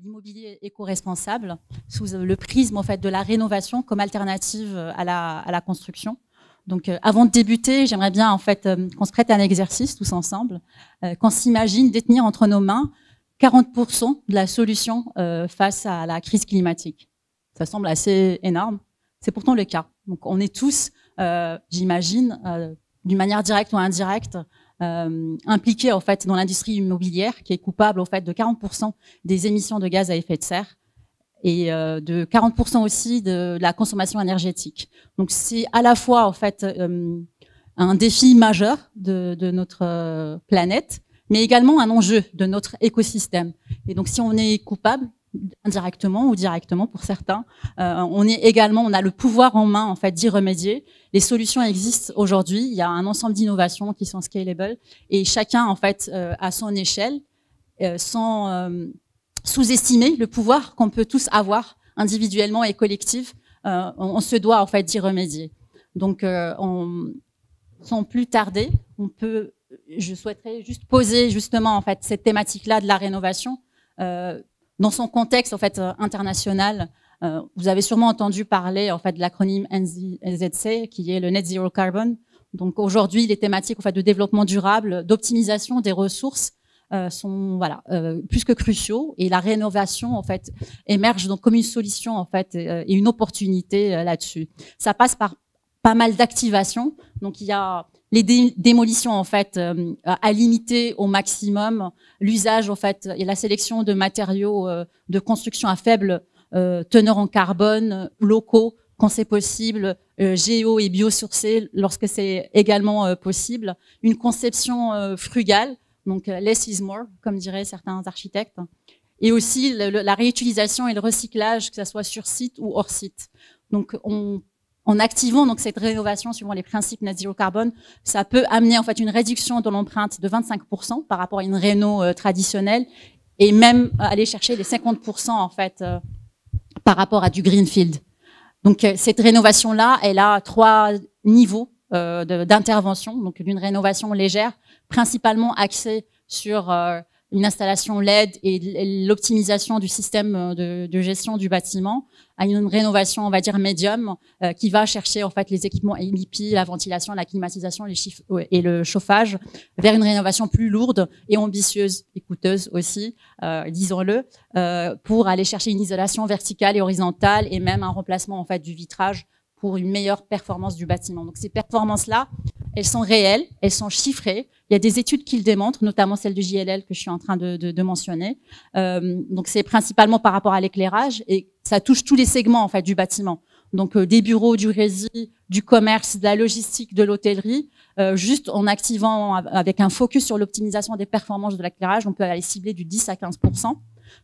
L'immobilier éco-responsable sous le prisme en fait de la rénovation comme alternative à la construction. Donc, avant de débuter, j'aimerais bien en fait qu'on se prête à un exercice tous ensemble, qu'on s'imagine détenir entre nos mains 40% de la solution face à la crise climatique. Ça semble assez énorme, c'est pourtant le cas. Donc, on est tous, j'imagine, d'une manière directe ou indirecte, impliqués en fait dans l'industrie immobilière qui est coupable en fait de 40% des émissions de gaz à effet de serre et de 40% aussi de la consommation énergétique. Donc c'est à la fois en fait un défi majeur de notre planète, mais également un enjeu de notre écosystème. Et donc si on est coupable indirectement ou directement pour certains, on a le pouvoir en main en fait d'y remédier. Les solutions existent aujourd'hui. Il y a un ensemble d'innovations qui sont scalable et chacun en fait à son échelle, sans sous-estimer le pouvoir qu'on peut tous avoir individuellement et collectif. On se doit en fait d'y remédier. Donc, sans plus tarder, je souhaiterais juste poser justement en fait cette thématique-là de la rénovation. Dans son contexte en fait international, vous avez sûrement entendu parler en fait de l'acronyme NZC, qui est le Net Zero Carbon. Donc aujourd'hui, les thématiques en fait de développement durable, d'optimisation des ressources sont plus que cruciaux, et la rénovation en fait émerge donc comme une solution en fait et une opportunité là-dessus. Ça passe par pas mal d'activations. Donc il y a les démolitions en fait à limiter au maximum, l'usage en fait et la sélection de matériaux de construction à faible teneur en carbone, locaux quand c'est possible, géo et biosourcés lorsque c'est également possible, une conception frugale, donc less is more comme diraient certains architectes, et aussi la réutilisation et le recyclage, que ce soit sur site ou hors site. Donc en activant donc cette rénovation suivant les principes net zero carbone, ça peut amener en fait une réduction de l'empreinte de 25% par rapport à une réno traditionnelle, et même aller chercher les 50% en fait par rapport à du greenfield. Donc cette rénovation-là, elle a 3 niveaux d'intervention. Donc d'une rénovation légère, principalement axée sur une installation LED et l'optimisation du système de gestion du bâtiment, à une rénovation, on va dire, médium, qui va chercher en fait les équipements MEP, la ventilation, la climatisation et le chauffage, vers une rénovation plus lourde et ambitieuse et coûteuse aussi, disons-le, pour aller chercher une isolation verticale et horizontale et même un remplacement en fait du vitrage pour une meilleure performance du bâtiment. Donc ces performances-là, elles sont réelles, elles sont chiffrées. Il y a des études qui le démontrent, notamment celle de JLL que je suis en train de mentionner. Donc c'est principalement par rapport à l'éclairage, et ça touche tous les segments en fait du bâtiment. Donc des bureaux, du rési, du commerce, de la logistique, de l'hôtellerie. Juste en activant avec un focus sur l'optimisation des performances de l'éclairage, on peut aller cibler du 10 à 15%.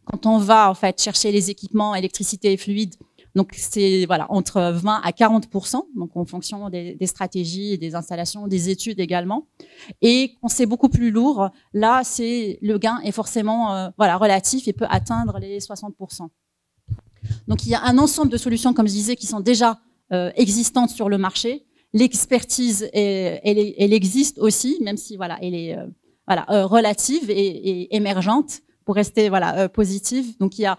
Quand on va en fait chercher les équipements, électricité et fluide, donc c'est entre 20 à 40%, donc en fonction des stratégies, des installations, des études également. Et quand c'est beaucoup plus lourd, là le gain est forcément relatif et peut atteindre les 60%. Donc il y a un ensemble de solutions, comme je disais, qui sont déjà existantes sur le marché. L'expertise, elle existe aussi, même si elle est relative et émergente pour rester positive. Donc il y a,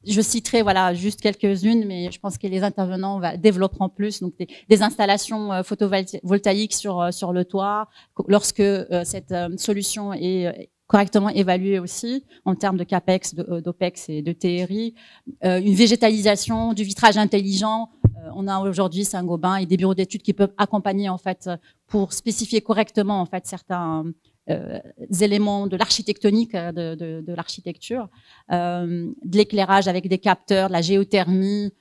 je citerai juste quelques-unes, mais je pense que les intervenants développeront plus. Donc des installations photovoltaïques sur le toit, lorsque cette solution est correctement évaluée aussi en termes de CAPEX, d'OPEX et de TRI, une végétalisation, du vitrage intelligent. On a aujourd'hui Saint-Gobain et des bureaux d'études qui peuvent accompagner en fait pour spécifier correctement en fait certains éléments de l'architectonique de l'architecture, de l'éclairage avec des capteurs, de la géothermie,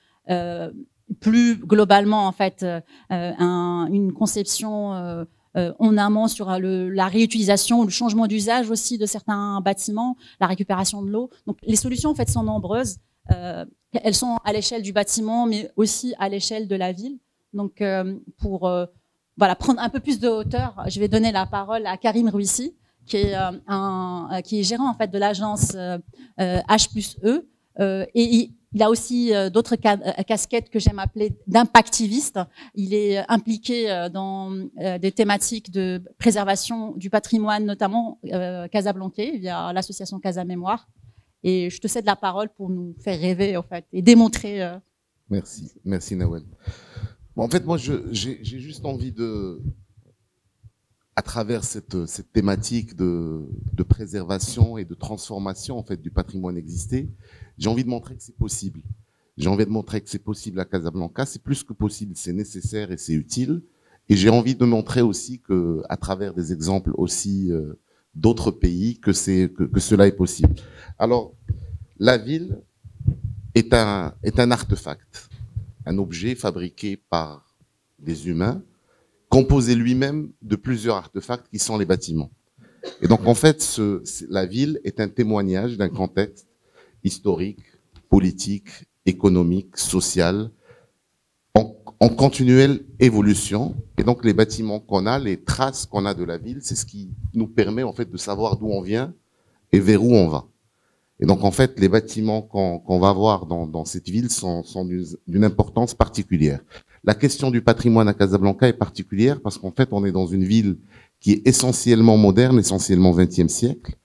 plus globalement en fait une conception en amont sur la réutilisation, le changement d'usage aussi de certains bâtiments, la récupération de l'eau. Donc les solutions en fait sont nombreuses. Elles sont à l'échelle du bâtiment, mais aussi à l'échelle de la ville. Donc pour prendre un peu plus de hauteur, je vais donner la parole à Karim Rouissi, qui est gérant en fait de l'agence H+E, Et il a aussi d'autres casquettes que j'aime appeler d'impactiviste. Il est impliqué dans des thématiques de préservation du patrimoine, notamment casablancais, via l'association Casa Mémoire. Et je te cède la parole pour nous faire rêver, en fait, et démontrer. Merci Nawel. Bon, en fait, moi, j'ai juste envie de, à travers cette thématique de préservation et de transformation en fait du patrimoine existé, j'ai envie de montrer que c'est possible. J'ai envie de montrer que c'est possible à Casablanca, c'est plus que possible, c'est nécessaire et c'est utile. Et j'ai envie de montrer aussi que, à travers des exemples aussi d'autres pays, que cela est possible. Alors, la ville est un artefact, un objet fabriqué par des humains, composé lui-même de plusieurs artefacts qui sont les bâtiments. Et donc, en fait, la ville est un témoignage d'un contexte historique, politique, économique, social, en continuelle évolution. Et donc, les bâtiments qu'on a, les traces qu'on a de la ville, c'est ce qui nous permet, en fait, de savoir d'où on vient et vers où on va. Et donc, en fait, les bâtiments qu'on va voir dans cette ville sont d'une importance particulière. La question du patrimoine à Casablanca est particulière parce qu'en fait, on est dans une ville qui est essentiellement moderne, essentiellement 20e siècle.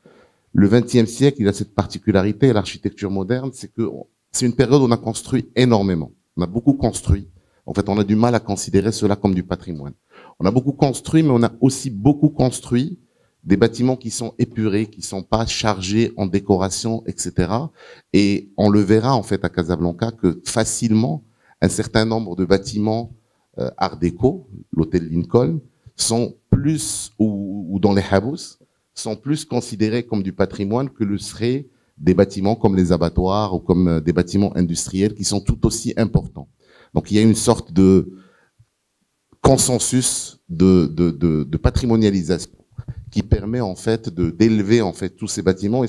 Le 20e siècle, il a cette particularité, l'architecture moderne, c'est que c'est une période où on a construit énormément. On a beaucoup construit. En fait, on a du mal à considérer cela comme du patrimoine. On a beaucoup construit, mais on a aussi beaucoup construit des bâtiments qui sont épurés, qui sont pas chargés en décoration, etc. Et on le verra en fait à Casablanca que facilement, un certain nombre de bâtiments art déco, l'hôtel Lincoln, sont plus, ou dans les habous, sont plus considérés comme du patrimoine que le seraient des bâtiments comme les abattoirs ou comme des bâtiments industriels qui sont tout aussi importants. Donc il y a une sorte de consensus de patrimonialisation qui permet en fait d'élever en fait tous ces bâtiments et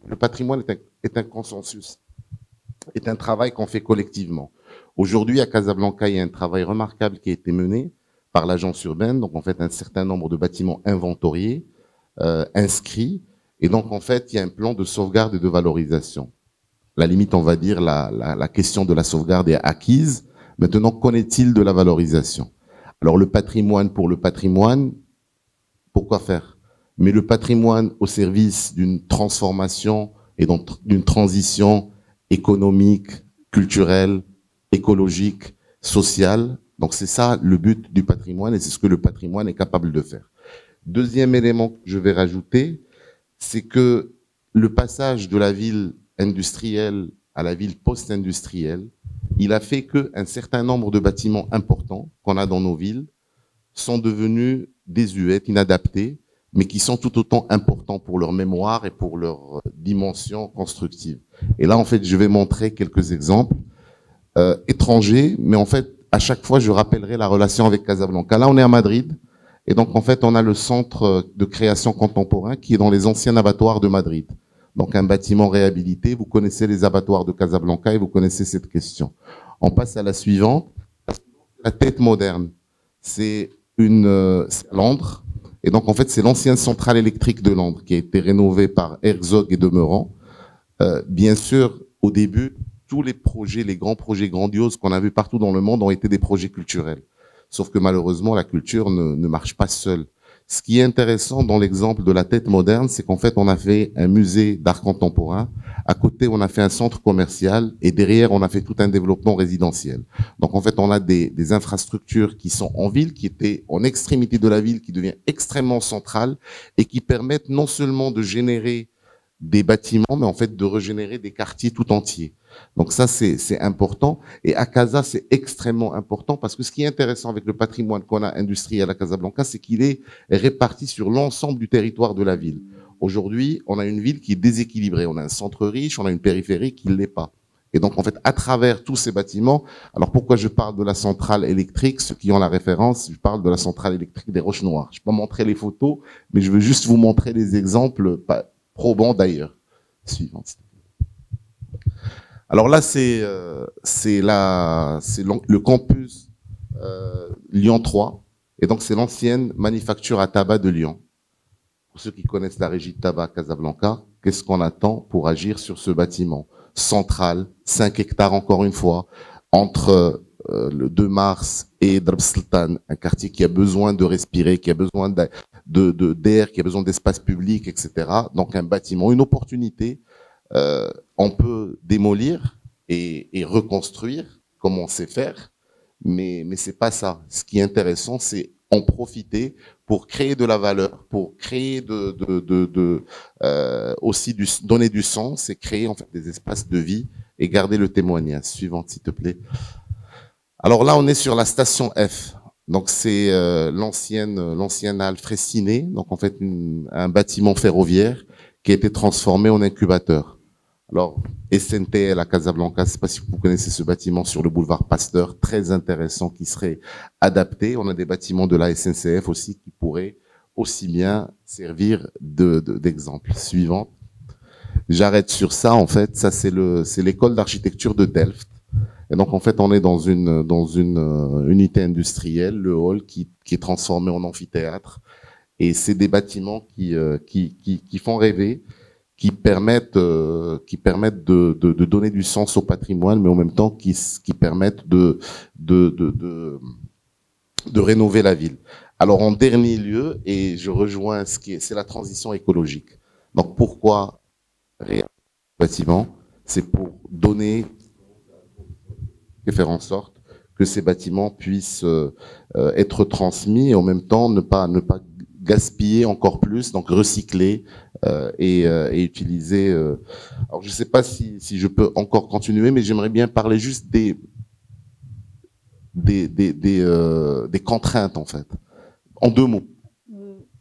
le patrimoine est un consensus, est un travail qu'on fait collectivement. Aujourd'hui, à Casablanca, il y a un travail remarquable qui a été mené par l'agence urbaine. Donc, en fait, un certain nombre de bâtiments inventoriés, inscrits. Et donc, en fait, il y a un plan de sauvegarde et de valorisation. À la limite, on va dire la question de la sauvegarde est acquise. Maintenant, qu'en est-il de la valorisation? Alors, le patrimoine pour le patrimoine, pourquoi faire? Mais le patrimoine au service d'une transformation et donc d'une transition économique, culturelle, écologique, sociale. Donc c'est ça le but du patrimoine et c'est ce que le patrimoine est capable de faire. Deuxième élément que je vais rajouter, c'est que le passage de la ville industrielle à la ville post-industrielle, il a fait qu'un certain nombre de bâtiments importants qu'on a dans nos villes sont devenus désuètes, inadaptés, mais qui sont tout autant importants pour leur mémoire et pour leur dimension constructive. Et là, en fait, je vais montrer quelques exemples étrangers, mais en fait, à chaque fois, je rappellerai la relation avec Casablanca. Là, on est à Madrid, et donc, en fait, on a le centre de création contemporain qui est dans les anciens abattoirs de Madrid. Donc, un bâtiment réhabilité. Vous connaissez les abattoirs de Casablanca et vous connaissez cette question. On passe à la suivante. La tête moderne. C'est à Londres. Et donc, en fait, c'est l'ancienne centrale électrique de Londres qui a été rénovée par Herzog et Demeurant. Bien sûr, au début, tous les projets, les grands projets grandioses qu'on a vus partout dans le monde ont été des projets culturels. Sauf que malheureusement, la culture ne marche pas seule. Ce qui est intéressant dans l'exemple de la tête moderne, c'est qu'en fait, on a fait un musée d'art contemporain. À côté, on a fait un centre commercial et derrière, on a fait tout un développement résidentiel. Donc, en fait, on a des infrastructures qui sont en ville, qui étaient en extrémité de la ville, qui devient extrêmement centrale et qui permettent non seulement de générer des bâtiments, mais en fait de régénérer des quartiers tout entiers. Donc ça, c'est important. Et à Casa, c'est extrêmement important parce que ce qui est intéressant avec le patrimoine qu'on a industriel à Casablanca, c'est qu'il est réparti sur l'ensemble du territoire de la ville. Aujourd'hui, on a une ville qui est déséquilibrée. On a un centre riche, on a une périphérie qui ne l'est pas. Et donc, en fait, à travers tous ces bâtiments, alors pourquoi je parle de la centrale électrique, ceux qui ont la référence, je parle de la centrale électrique des Roches Noires. Je ne vais pas montrer les photos, mais je veux juste vous montrer les exemples probants d'ailleurs. Suivante. Alors là, c'est le campus Lyon 3, et donc c'est l'ancienne manufacture à tabac de Lyon. Pour ceux qui connaissent la régie de tabac Casablanca, qu'est-ce qu'on attend pour agir sur ce bâtiment central, 5 hectares encore une fois, entre le 2 mars et Drb Sultan, un quartier qui a besoin de respirer, qui a besoin d'air, qui a besoin d'espace public, etc. Donc un bâtiment, une opportunité, on peut démolir et reconstruire comme on sait faire, mais c'est pas ça. Ce qui est intéressant, c'est en profiter pour créer de la valeur, pour créer aussi donner du sens et créer en fait des espaces de vie et garder le témoignage. Suivante, s'il te plaît. Alors là, on est sur la station F. Donc c'est l'ancienne halle Fraissinet, donc en fait un bâtiment ferroviaire qui a été transformé en incubateur. Alors, SNTL à Casablanca, je ne sais pas si vous connaissez ce bâtiment sur le boulevard Pasteur, très intéressant, qui serait adapté. On a des bâtiments de la SNCF aussi qui pourraient aussi bien servir d'exemple. Suivant. J'arrête sur ça, en fait. Ça, c'est l'école d'architecture de Delft. Et donc, en fait, on est dans une unité industrielle, le hall, qui est transformé en amphithéâtre. Et c'est des bâtiments qui font rêver, qui permettent de donner du sens au patrimoine, mais en même temps qui permettent de rénover la ville. Alors en dernier lieu, et je rejoins c'est la transition écologique. Donc pourquoi bâtiment? C'est pour donner et faire en sorte que ces bâtiments puissent être transmis et en même temps ne pas gaspiller encore plus, donc recycler et utiliser. Alors je ne sais pas si je peux encore continuer, mais j'aimerais bien parler juste des contraintes en fait, en 2 mots.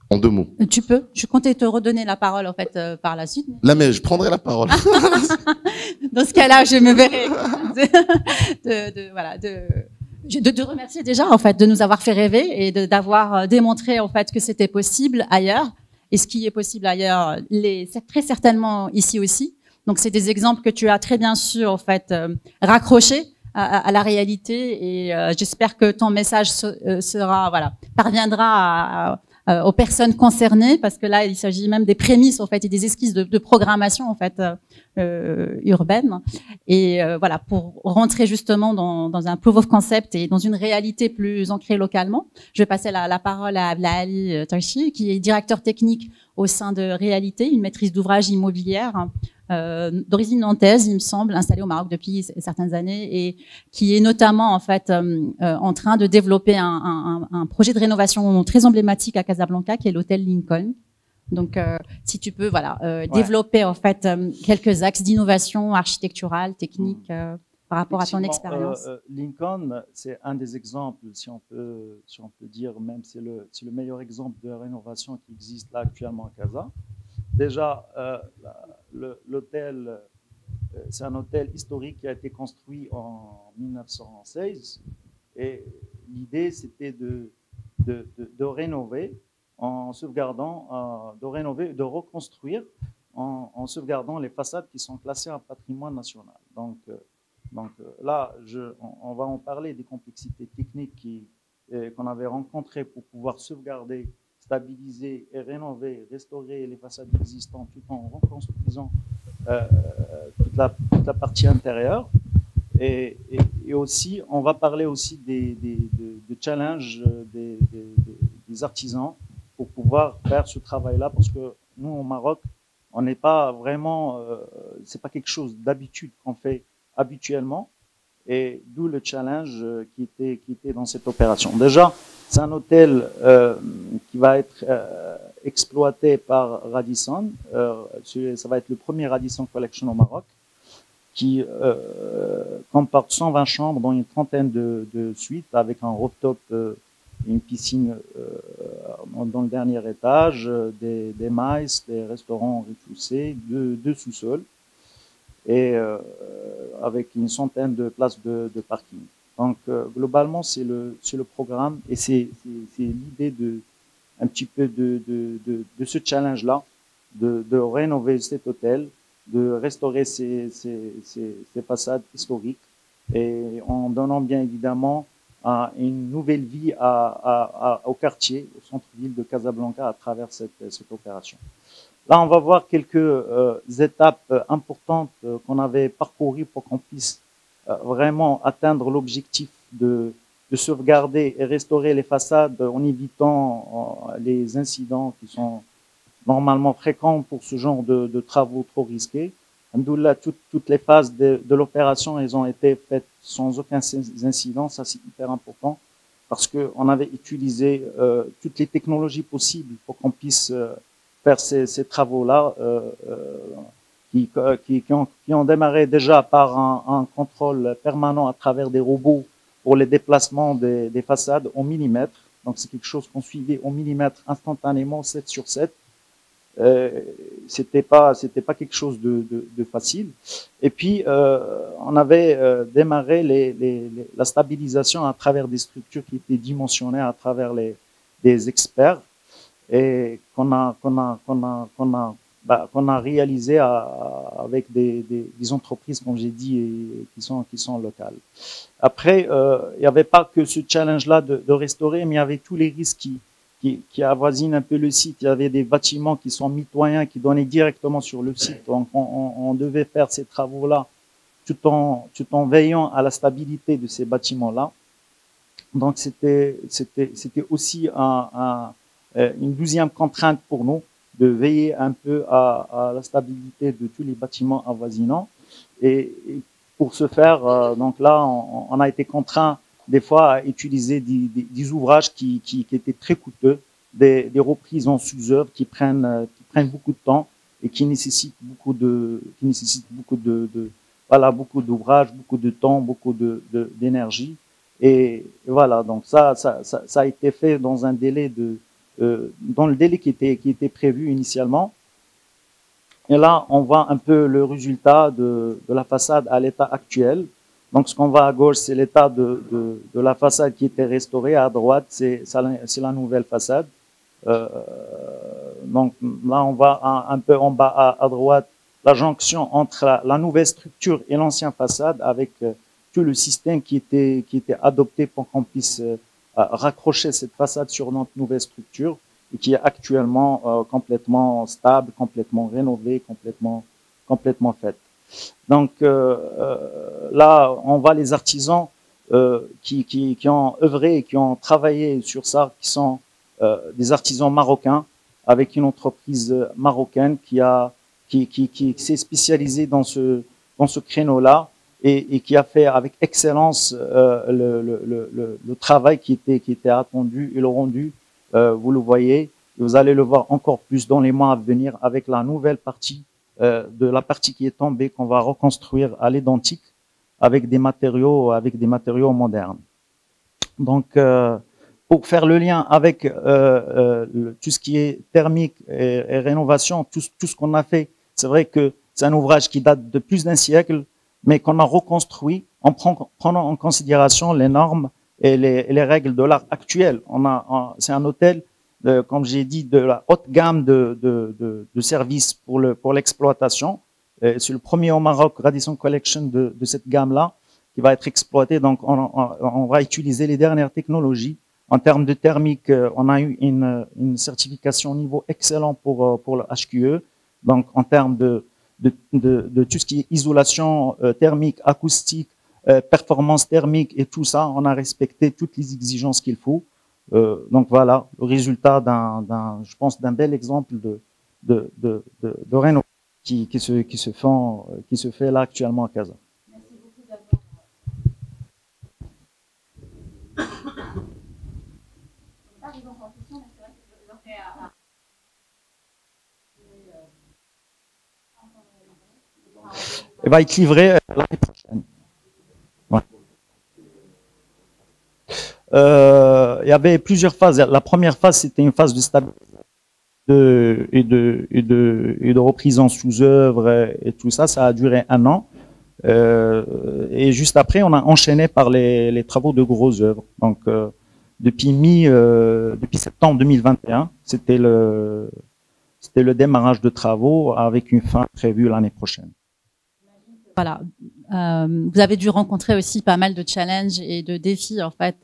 En 2 mots. Tu peux. Je comptais te redonner la parole en fait par la suite. Là, mais je prendrai la parole. Dans ce cas-là, je me verrai de remercier déjà en fait de nous avoir fait rêver et d'avoir démontré en fait que c'était possible ailleurs et ce qui est possible ailleurs c'est très certainement ici aussi. Donc c'est des exemples que tu as très bien su en fait raccrocher à la réalité et j'espère que ton message parviendra aux personnes concernées parce que là il s'agit même des prémices en fait et des esquisses de programmation en fait urbaine et voilà pour rentrer justement dans un proof of concept et dans une réalité plus ancrée localement. Je vais passer la parole à Abdelali Tachi qui est directeur technique au sein de Réalité, une maîtrise d'ouvrage immobilière d'origine nantaise, il me semble, installée au Maroc depuis certaines années et qui est notamment en fait en train de développer un projet de rénovation très emblématique à Casablanca, qui est l'hôtel Lincoln. Donc, si tu peux, développer en fait quelques axes d'innovation architecturale, technique par rapport à ton expérience. Lincoln, c'est un des exemples, si on peut dire, même c'est le meilleur exemple de rénovation qui existe là actuellement à Casa. Déjà, l'hôtel, c'est un hôtel historique qui a été construit en 1916 et l'idée c'était de rénover en sauvegardant, de reconstruire en sauvegardant les façades qui sont classées en patrimoine national. Donc là, on va en parler des complexités techniques qu'on avait rencontrées pour pouvoir sauvegarder, stabiliser et rénover, restaurer les façades existantes tout en reconstruisant toute la partie intérieure. Et aussi, on va parler aussi des challenges des artisans pour pouvoir faire ce travail-là, parce que nous, au Maroc, on n'est pas vraiment, c'est pas quelque chose d'habitude qu'on fait habituellement, et d'où le challenge qui était dans cette opération. Déjà, c'est un hôtel qui va être exploité par Radisson. Ça va être le premier Radisson Collection au Maroc, qui comporte 120 chambres, dont une trentaine de suites, avec un rooftop, une piscine dans le dernier étage, des maïs, des restaurants au rez-de-chaussée, deux sous-sols, et avec une centaine de places de parking. Donc globalement, c'est le programme et c'est l'idée un petit peu de ce challenge-là, de rénover cet hôtel, de restaurer ces façades historiques et en donnant bien évidemment une nouvelle vie au quartier, au centre-ville de Casablanca à travers cette opération. Là, on va voir quelques étapes importantes qu'on avait parcourues pour qu'on puisse vraiment atteindre l'objectif de sauvegarder et restaurer les façades en évitant les incidents qui sont normalement fréquents pour ce genre de travaux trop risqués. Alhamdoulilah, toutes les phases de l'opération, elles ont été faites sans aucun incident. Ça, c'est hyper important parce qu'on avait utilisé toutes les technologies possibles pour qu'on puisse faire ces travaux-là qui ont démarré déjà par un contrôle permanent à travers des robots pour les déplacements des façades au millimètre. Donc, c'est quelque chose qu'on suivait au millimètre instantanément, 7 sur 7. C'était pas quelque chose de facile. Et puis, on avait démarré la stabilisation à travers des structures qui étaient dimensionnées à travers des experts et qu'on a réalisé avec des entreprises, comme j'ai dit, qui sont locales. Après, il n'y avait pas que ce challenge-là de restaurer, mais il y avait tous les risques qui avoisinent un peu le site. Il y avait des bâtiments qui sont mitoyens, qui donnaient directement sur le site. Donc, on devait faire ces travaux-là tout en veillant à la stabilité de ces bâtiments-là. Donc, c'était aussi une 12e contrainte pour nous de veiller un peu à la stabilité de tous les bâtiments avoisinants. Et pour ce faire, donc là, on a été contraint des fois à utiliser des ouvrages qui étaient très coûteux, des reprises en sous-œuvre qui prennent beaucoup de temps et qui nécessitent beaucoup d'ouvrages, beaucoup de temps, beaucoup d'énergie. Et voilà, donc ça a été fait dans un délai dans le délai qui était prévu initialement. Et là, on voit un peu le résultat de la façade à l'état actuel. Donc, ce qu'on voit à gauche, c'est l'état de la façade qui était restaurée. À droite, c'est la nouvelle façade. Donc, là, on voit un peu en bas à droite la jonction entre la nouvelle structure et l'ancienne façade avec tout le système qui était adopté pour qu'on puisse raccrocher cette façade sur notre nouvelle structure et qui est actuellement complètement stable, complètement rénovée, complètement faite. Donc là, on voit les artisans qui ont œuvré et qui ont travaillé sur ça, qui sont des artisans marocains avec une entreprise marocaine qui s'est spécialisée dans ce créneau-là et qui a fait avec excellence le travail qui était attendu et le rendu. Vous le voyez, vous allez le voir encore plus dans les mois à venir avec la nouvelle partie de la partie qui est tombée qu'on va reconstruire à l'identique avec des matériaux modernes. Donc, pour faire le lien avec tout ce qui est thermique et rénovation, tout ce qu'on a fait, c'est vrai que c'est un ouvrage qui date de plus d'un siècle, mais qu'on a reconstruit en prenant en considération les normes et les règles de l'art actuel. C'est un hôtel, comme j'ai dit, de la haute gamme de services pour l'exploitation. C'est le premier au Maroc, Radisson Collection, de cette gamme-là, qui va être exploité. Donc, on va utiliser les dernières technologies. En termes de thermique, on a eu une certification au niveau excellent pour le HQE. Donc, en termes de tout ce qui est isolation thermique, acoustique, performance thermique et tout ça, on a respecté toutes les exigences qu'il faut. Donc voilà, le résultat je pense, d'un bel exemple de rénovation qui se fait là actuellement à Casa. Merci beaucoup d'avoir. Pas répondre en question, mais c'est vrai que je leur fais Il va être livré l'année prochaine. Ouais. Il y avait plusieurs phases. La première phase, c'était une phase de stabilisation et de reprise en sous-œuvre et tout ça. Ça a duré 1 an. Et juste après, on a enchaîné par les travaux de grosses œuvres. Donc, depuis septembre 2021, c'était le démarrage de travaux avec une fin prévue l'année prochaine. Voilà. Vous avez dû rencontrer aussi pas mal de challenges et de défis en fait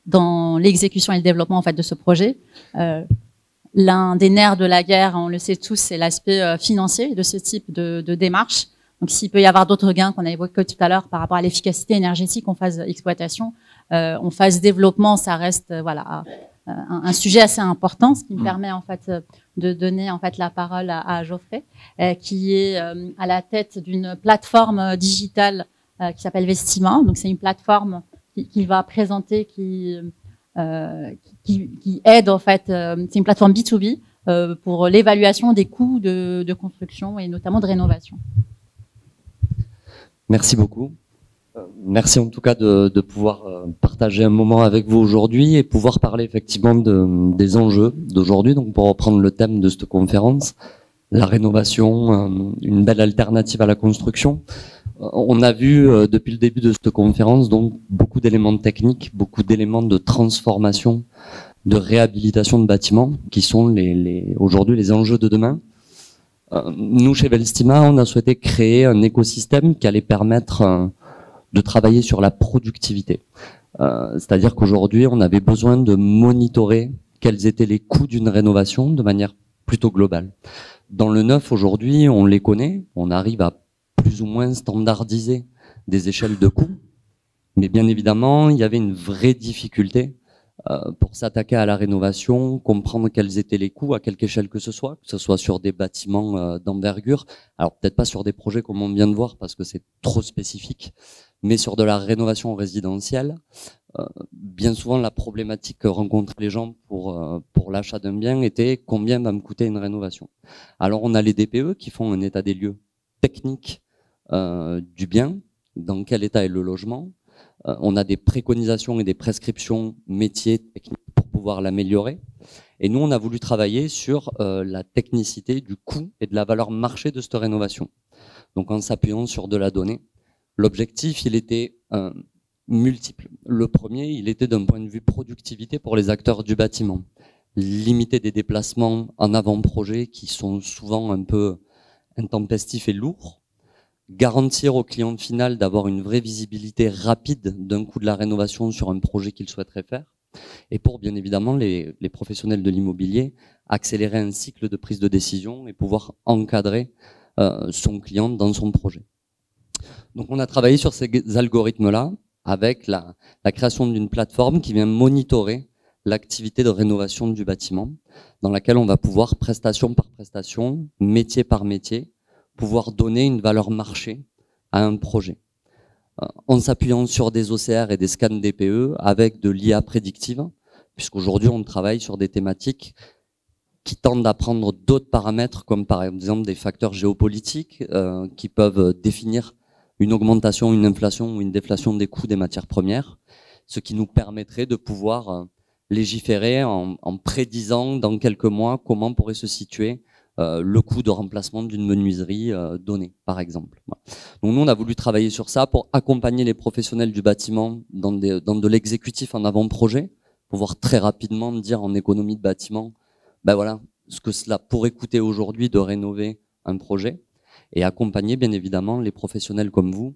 dans l'exécution et le développement en fait de ce projet. l'un des nerfs de la guerre, on le sait tous, c'est l'aspect financier de ce type de démarche. Donc, s'il peut y avoir d'autres gains qu'on a évoqués tout à l'heure par rapport à l'efficacité énergétique en phase exploitation, en phase développement, ça reste un sujet assez important, ce qui me permet en fait de donner en fait la parole à Geoffrey, qui est à la tête d'une plateforme digitale qui s'appelle Vestima. Donc, c'est une plateforme qui va présenter, qui aide en fait. C'est une plateforme B2B pour l'évaluation des coûts de construction et notamment de rénovation. Merci beaucoup. Merci en tout cas de pouvoir partager un moment avec vous aujourd'hui et pouvoir parler effectivement des enjeux d'aujourd'hui. Donc pour reprendre le thème de cette conférence, la rénovation, une belle alternative à la construction. On a vu depuis le début de cette conférence donc beaucoup d'éléments techniques, beaucoup d'éléments de transformation, de réhabilitation de bâtiments qui sont aujourd'hui les enjeux de demain. Nous, chez Vestima, on a souhaité créer un écosystème qui allait permettre de travailler sur la productivité. C'est-à-dire qu'aujourd'hui, on avait besoin de monitorer quels étaient les coûts d'une rénovation de manière plutôt globale. Dans le neuf, aujourd'hui, on les connaît, on arrive à plus ou moins standardiser des échelles de coûts, mais bien évidemment, il y avait une vraie difficulté pour s'attaquer à la rénovation, comprendre quels étaient les coûts à quelque échelle que ce soit sur des bâtiments d'envergure. Alors peut-être pas sur des projets comme on vient de voir parce que c'est trop spécifique, mais sur de la rénovation résidentielle, bien souvent la problématique que rencontrent les gens pour l'achat d'un bien était combien va me coûter une rénovation. Alors on a les DPE qui font un état des lieux technique du bien, dans quel état est le logement. On a des préconisations et des prescriptions métiers techniques pour pouvoir l'améliorer. Et nous, on a voulu travailler sur la technicité du coût et de la valeur marché de cette rénovation. Donc en s'appuyant sur de la donnée. L'objectif, il était multiple. Le premier, il était d'un point de vue productivité pour les acteurs du bâtiment. Limiter des déplacements en avant-projet qui sont souvent un peu intempestifs et lourds. Garantir au client final d'avoir une vraie visibilité rapide d'un coût de la rénovation sur un projet qu'il souhaiterait faire. Et pour, bien évidemment, les professionnels de l'immobilier, accélérer un cycle de prise de décision et pouvoir encadrer son client dans son projet. Donc, on a travaillé sur ces algorithmes-là avec la création d'une plateforme qui vient monitorer l'activité de rénovation du bâtiment, dans laquelle on va pouvoir, prestation par prestation, métier par métier, pouvoir donner une valeur marché à un projet. En s'appuyant sur des OCR et des scans DPE avec de l'IA prédictive, puisqu'aujourd'hui on travaille sur des thématiques qui tendent à prendre d'autres paramètres, comme par exemple des facteurs géopolitiques qui peuvent définir une augmentation, une inflation ou une déflation des coûts des matières premières, ce qui nous permettrait de pouvoir légiférer en prédisant dans quelques mois comment pourrait se situer le coût de remplacement d'une menuiserie donnée, par exemple. Voilà. Donc nous, on a voulu travailler sur ça pour accompagner les professionnels du bâtiment dans de l'exécutif en avant-projet, pouvoir très rapidement dire en économie de bâtiment, ben voilà, ce que cela pourrait coûter aujourd'hui de rénover un projet, et accompagner bien évidemment les professionnels comme vous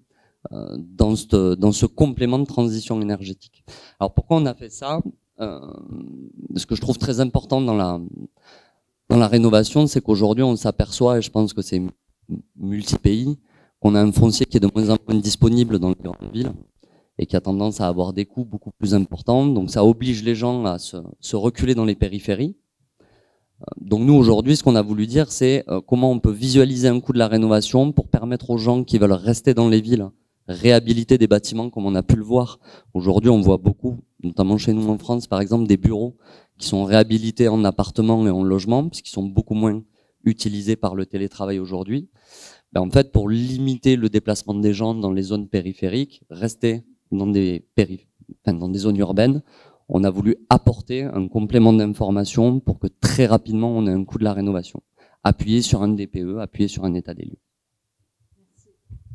dans ce complément de transition énergétique. Alors pourquoi on a fait ça? Ce que je trouve très important dans la rénovation, c'est qu'aujourd'hui, on s'aperçoit, et je pense que c'est multi-pays, qu'on a un foncier qui est de moins en moins disponible dans les grandes villes et qui a tendance à avoir des coûts beaucoup plus importants. Donc, ça oblige les gens à se reculer dans les périphéries. Donc, nous, aujourd'hui, ce qu'on a voulu dire, c'est comment on peut visualiser un coût de la rénovation pour permettre aux gens qui veulent rester dans les villes, réhabiliter des bâtiments comme on a pu le voir. Aujourd'hui, on voit beaucoup, notamment chez nous en France, par exemple, des bureaux qui sont réhabilités en appartements et en logements, puisqu'ils sont beaucoup moins utilisés par le télétravail aujourd'hui. Ben, en fait, pour limiter le déplacement des gens dans les zones périphériques, rester dans des zones urbaines, on a voulu apporter un complément d'information pour que très rapidement on ait un coût de la rénovation. Appuyer sur un DPE, appuyer sur un état des lieux.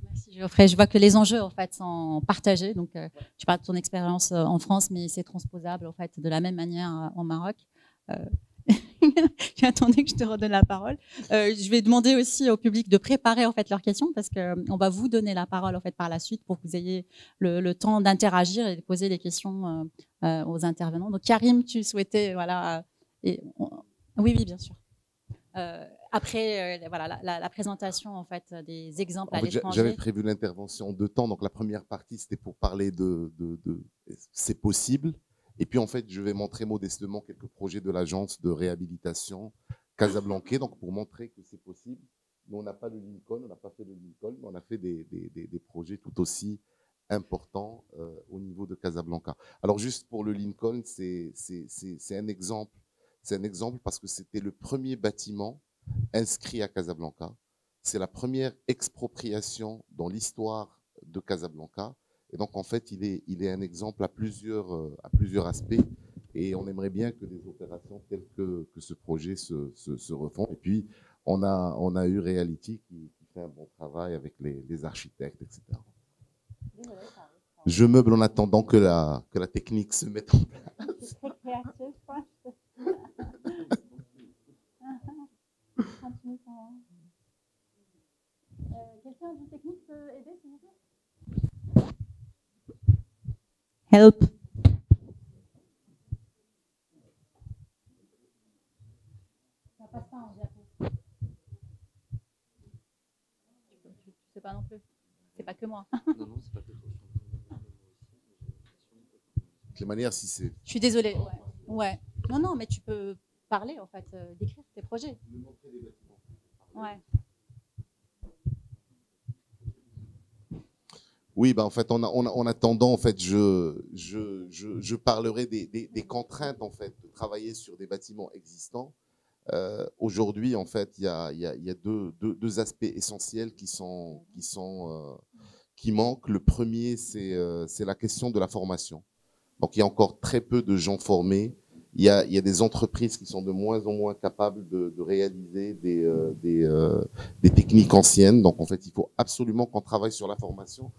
Merci Geoffrey. Je vois que les enjeux en fait sont partagés. Donc, tu parles de ton expérience en France, mais c'est transposable en fait de la même manière en Maroc. J'attendais que je te redonne la parole. Je vais demander aussi au public de préparer en fait leurs questions parce que on va vous donner la parole en fait par la suite pour que vous ayez le temps d'interagir et de poser des questions aux intervenants. Donc Karim, tu souhaitais voilà. Oui, oui, bien sûr. Après, voilà, la présentation en fait des exemples En à fait, l'étranger. j'avais prévu l'intervention en 2 temps. Donc la première partie, c'était pour parler de c'est possible. Et puis en fait, je vais montrer modestement quelques projets de l'agence de réhabilitation Casablanca, donc pour montrer que c'est possible. Nous, on n'a pas le Lincoln, on n'a pas fait le Lincoln, mais on a fait des projets tout aussi importants au niveau de Casablanca. Alors juste pour le Lincoln, c'est un exemple. C'est un exemple parce que c'était le premier bâtiment inscrit à Casablanca. C'est la première expropriation dans l'histoire de Casablanca. Et donc, en fait, il est un exemple à plusieurs aspects. Et on aimerait bien que des opérations telles que ce projet se refont. Et puis, on a eu Reality qui fait un bon travail avec les architectes, etc. Je meuble en attendant que la technique se mette en place. C'est très créatif, quoi. Quelqu'un du technique peut aider, s'il vous plaît? Help. Ça passe pas en diapo. Tu sais pas non plus. C'est pas que moi. Non, non, c'est pas que toi. De toute manière, si c'est... Je suis désolée. Ouais. Non, non, mais tu peux parler, en fait, décrire tes projets. Ouais. Oui, en fait, en attendant, en fait, je parlerai des contraintes, en fait, de travailler sur des bâtiments existants. Aujourd'hui, en fait, il y a deux aspects essentiels qui manquent. Le premier, c'est la question de la formation. Donc, il y a encore très peu de gens formés. Il y a des entreprises qui sont de moins en moins capables de réaliser des techniques anciennes. Donc, en fait, il faut absolument qu'on travaille sur la formation.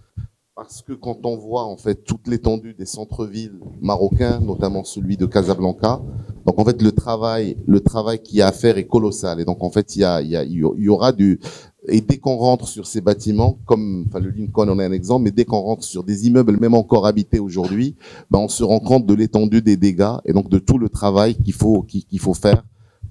Parce que quand on voit en fait toute l'étendue des centres-villes marocains, notamment celui de Casablanca, donc en fait le travail qu'il y a à faire est colossal. Et donc en fait il y aura et dès qu'on rentre sur ces bâtiments, comme le Lincoln en est un exemple, mais dès qu'on rentre sur des immeubles même encore habités aujourd'hui, on se rend compte de l'étendue des dégâts et donc de tout le travail qu'il faut faire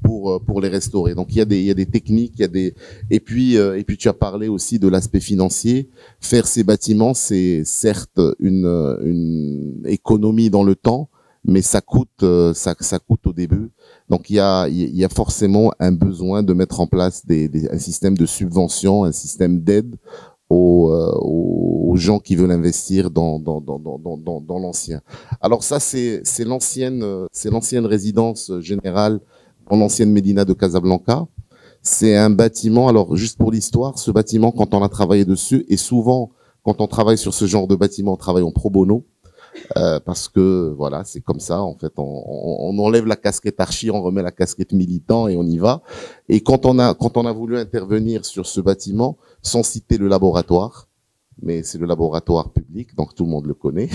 pour les restaurer. Donc il y a des techniques, et puis tu as parlé aussi de l'aspect financier. Faire ces bâtiments, c'est certes une économie dans le temps, mais ça coûte au début. Donc il y a forcément un besoin de mettre en place un système de subvention, un système d'aide aux gens qui veulent investir dans l'ancien. Alors ça c'est l'ancienne résidence générale en l'ancienne Médina de Casablanca. C'est un bâtiment, alors juste pour l'histoire, ce bâtiment, quand on a travaillé dessus, et souvent, quand on travaille sur ce genre de bâtiment, on travaille en pro bono, parce que voilà, c'est comme ça, en fait, on enlève la casquette archi, on remet la casquette militant et on y va. Et quand on a voulu intervenir sur ce bâtiment, sans citer le laboratoire, mais c'est le laboratoire public, donc tout le monde le connaît,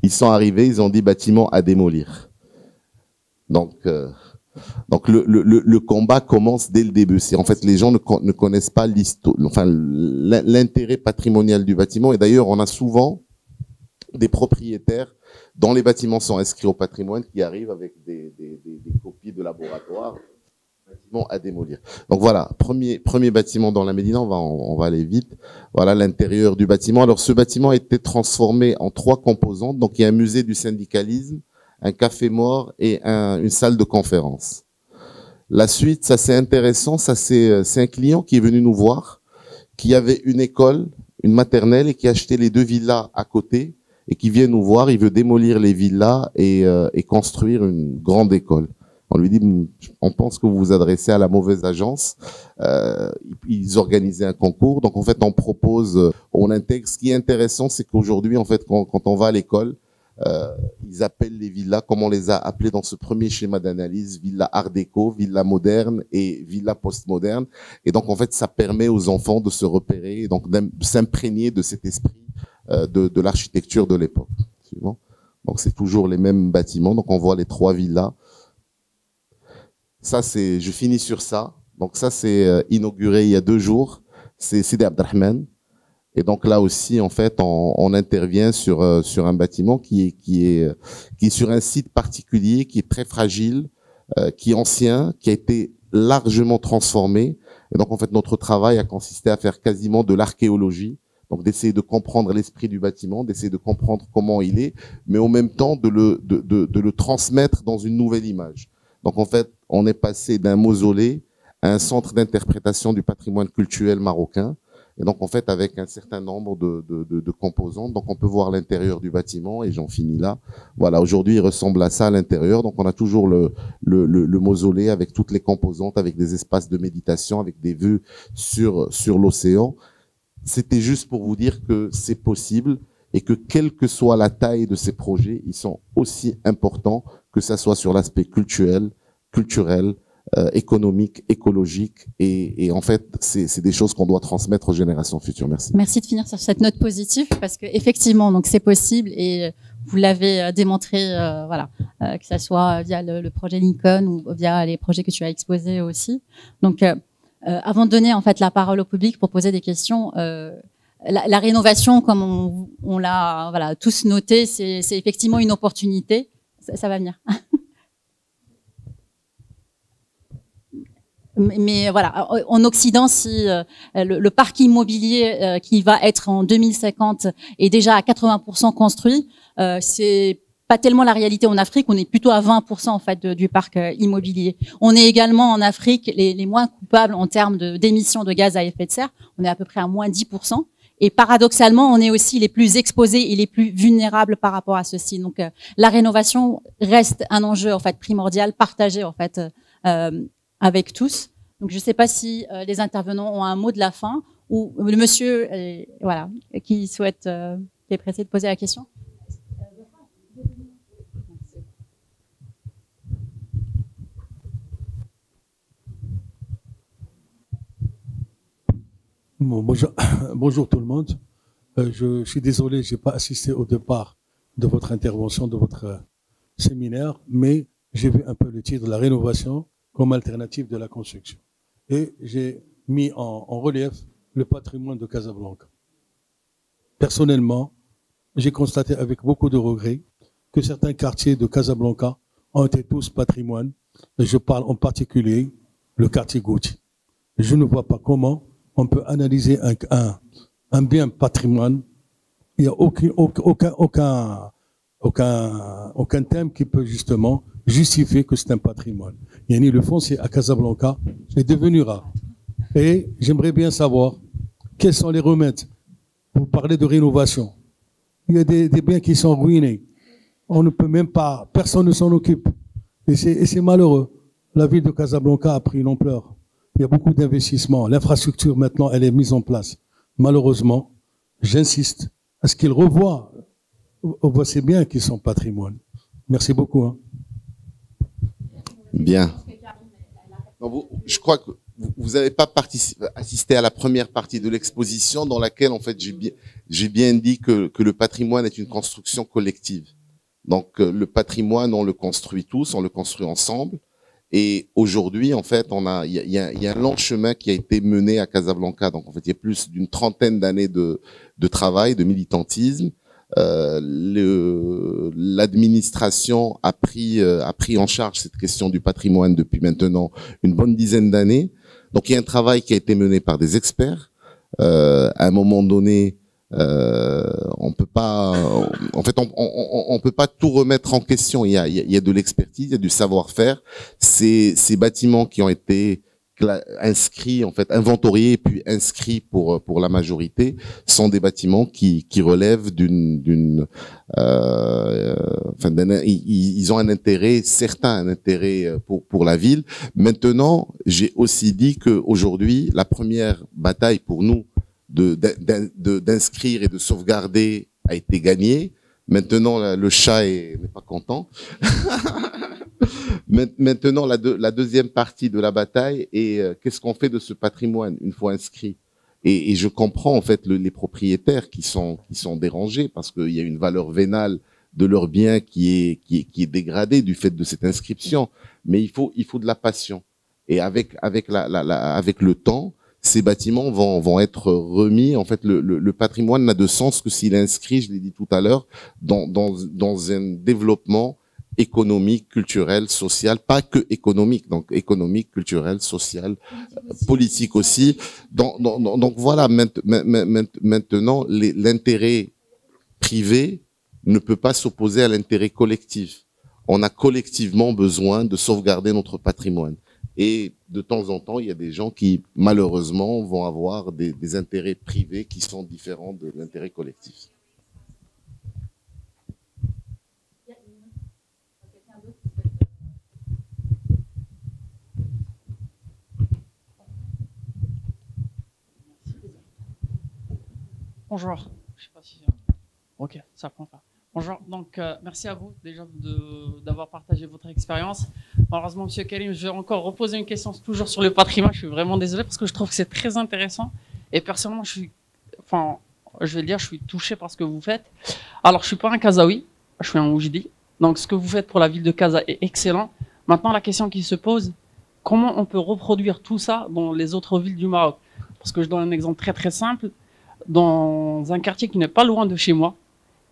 ils sont arrivés, ils ont dit bâtiment à démolir. Donc le combat commence dès le début. C'est en fait les gens ne connaissent pas l'intérêt patrimonial du bâtiment. Et d'ailleurs, on a souvent des propriétaires dont les bâtiments sont inscrits au patrimoine qui arrivent avec des copies de laboratoire, bâtiment à démolir. Donc voilà, premier bâtiment dans la Médina. On va aller vite. Voilà l'intérieur du bâtiment. Alors ce bâtiment a été transformé en 3 composantes. Donc il y a un musée du syndicalisme, un café mort et une salle de conférence. La suite, ça c'est intéressant, ça c'est un client qui est venu nous voir, qui avait une école, une maternelle et qui a acheté les 2 villas à côté et qui vient nous voir, il veut démolir les villas et construire une grande école. On lui dit, on pense que vous vous adressez à la mauvaise agence. Ils organisaient un concours, donc en fait on propose, on intègre. Ce qui est intéressant, c'est qu'aujourd'hui en fait quand on va à l'école, ils appellent les villas, comme on les a appelées dans ce premier schéma d'analyse, villa art déco, villa moderne et villa postmoderne. Et donc, en fait, ça permet aux enfants de se repérer et donc de s'imprégner de cet esprit de l'architecture de l'époque. Donc, c'est toujours les mêmes bâtiments. Donc, on voit les 3 villas. Ça, je finis sur ça. Donc, ça, c'est inauguré il y a 2 jours. C'est Sidi Abdelrahman. Et donc là aussi, en fait, on intervient sur un bâtiment qui est sur un site particulier, qui est très fragile, qui est ancien, qui a été largement transformé. Et donc, en fait, notre travail a consisté à faire quasiment de l'archéologie, donc d'essayer de comprendre l'esprit du bâtiment, d'essayer de comprendre comment il est, mais en même temps de le transmettre dans une nouvelle image. Donc, en fait, on est passé d'un mausolée à un centre d'interprétation du patrimoine culturel marocain. Et donc, en fait, avec un certain nombre de composantes. Donc, on peut voir l'intérieur du bâtiment, et j'en finis là. Voilà, aujourd'hui, il ressemble à ça à l'intérieur. Donc, on a toujours le mausolée avec toutes les composantes, avec des espaces de méditation, avec des vues sur l'océan. C'était juste pour vous dire que c'est possible et que quelle que soit la taille de ces projets, ils sont aussi importants, que ça soit sur l'aspect culturel, économique, écologique, et en fait, c'est des choses qu'on doit transmettre aux générations futures. Merci. Merci de finir sur cette note positive, parce que effectivement, donc c'est possible, et vous l'avez démontré, voilà, que ça soit via le projet Lincoln ou via les projets que tu as exposés aussi. Donc, avant de donner en fait la parole au public pour poser des questions, la rénovation, comme on l'a voilà tous noté, c'est effectivement une opportunité. Ça va venir. Mais voilà, en Occident, si le parc immobilier qui va être en 2050 est déjà à 80% construit, c'est pas tellement la réalité en Afrique. On est plutôt à 20% en fait du parc immobilier. On est également en Afrique les moins coupables en termes d'émissions de gaz à effet de serre. On est à peu près à moins 10%. Et paradoxalement, on est aussi les plus exposés et les plus vulnérables par rapport à ceci. Donc, la rénovation reste un enjeu en fait primordial, partagé en fait avec tous. Donc, je ne sais pas si les intervenants ont un mot de la fin ou le monsieur, voilà, qui souhaite, qui est pressé de poser la question. Bon, bonjour tout le monde. Je suis désolé, j'ai pas assisté au départ de votre intervention, de votre séminaire, mais j'ai vu un peu le titre de la rénovation comme alternative de la construction. Et j'ai mis en relief le patrimoine de Casablanca. Personnellement, j'ai constaté avec beaucoup de regrets que certains quartiers de Casablanca ont été tous patrimoine. Et je parle en particulier le quartier Gautier. Je ne vois pas comment on peut analyser un bien patrimoine. Il n'y a aucun thème qui peut justement justifier que c'est un patrimoine. Yani le foncier à Casablanca est devenu rare. Et j'aimerais bien savoir quels sont les remèdes. Vous parlez de rénovation. Il y a des biens qui sont ruinés. On ne peut même pas, personne ne s'en occupe. Et c'est malheureux. La ville de Casablanca a pris une ampleur. Il y a beaucoup d'investissements. L'infrastructure, maintenant, elle est mise en place. Malheureusement, j'insiste à ce qu'ils revoient ces biens qui sont patrimoine. Merci beaucoup. Hein. Bien. Non, je crois que vous n'avez pas assisté à la première partie de l'exposition dans laquelle, en fait, j'ai bien dit que le patrimoine est une construction collective. Donc, le patrimoine, on le construit tous, on le construit ensemble. Et aujourd'hui, en fait, il y a un long chemin qui a été mené à Casablanca. Donc, en fait, il y a plus d'une trentaine d'années de travail, de militantisme. L'administration a pris en charge cette question du patrimoine depuis maintenant une bonne dizaine d'années. Donc, il y a un travail qui a été mené par des experts. À un moment donné, on peut pas, en fait, on peut pas tout remettre en question. Il y a de l'expertise, il y a du savoir-faire. Ces bâtiments qui ont été inscrits, en fait, inventoriés et puis inscrits pour la majorité, sont des bâtiments qui relèvent ils ont un intérêt certain, un intérêt pour la ville. Maintenant, j'ai aussi dit que aujourd'hui, la première bataille pour nous d'inscrire et de sauvegarder a été gagnée. Maintenant, le chat n'est pas content. Maintenant, la deuxième partie de la bataille est qu'est-ce qu'on fait de ce patrimoine une fois inscrit. Et je comprends en fait les propriétaires qui sont dérangés parce qu'il y a une valeur vénale de leur bien qui est dégradée du fait de cette inscription. Mais il faut de la passion. Et avec le temps, ces bâtiments vont être remis. En fait, le patrimoine n'a de sens que s'il est inscrit, je l'ai dit tout à l'heure, dans un développement économique, culturel, social, pas que économique, donc économique, culturel, social, politique aussi. Donc voilà, maintenant, l'intérêt privé ne peut pas s'opposer à l'intérêt collectif. On a collectivement besoin de sauvegarder notre patrimoine. Et de temps en temps, il y a des gens qui, malheureusement, vont avoir des intérêts privés qui sont différents de l'intérêt collectif. Bonjour. Je sais pas si... Ok, ça prend pas. Bonjour. Donc, merci à vous déjà d'avoir partagé votre expérience. Malheureusement, Monsieur Karim, je vais encore reposer une question toujours sur le patrimoine. Je suis vraiment désolé parce que je trouve que c'est très intéressant. Et personnellement, je vais dire, je suis touché par ce que vous faites. Alors, je suis pas un Kazaoui, je suis un Oujdi. Donc, ce que vous faites pour la ville de Casa est excellent. Maintenant, la question qui se pose, comment on peut reproduire tout ça dans les autres villes du Maroc? Parce que je donne un exemple très très simple. Dans un quartier qui n'est pas loin de chez moi,